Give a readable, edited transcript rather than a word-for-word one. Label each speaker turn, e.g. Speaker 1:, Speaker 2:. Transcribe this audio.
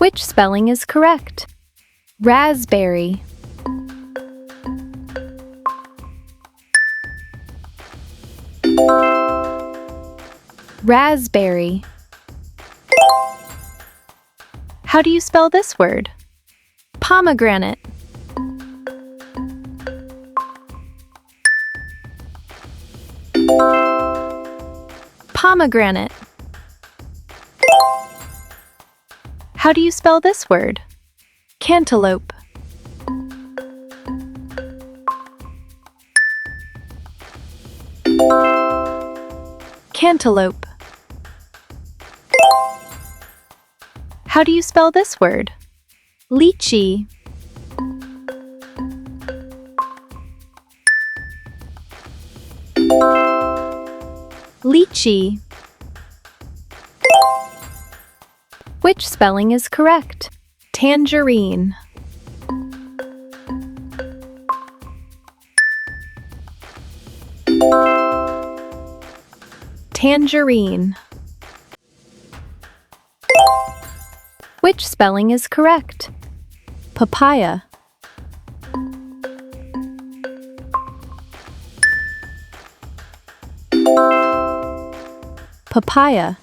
Speaker 1: Which spelling is correct? Raspberry. Raspberry. How do you spell this word? Pomegranate. Pomegranate. How do you spell this word? Cantaloupe. Cantaloupe. How do you spell this word? Lychee. Lychee. Which spelling is correct? Tangerine. Tangerine. Which spelling is correct? Papaya. Papaya.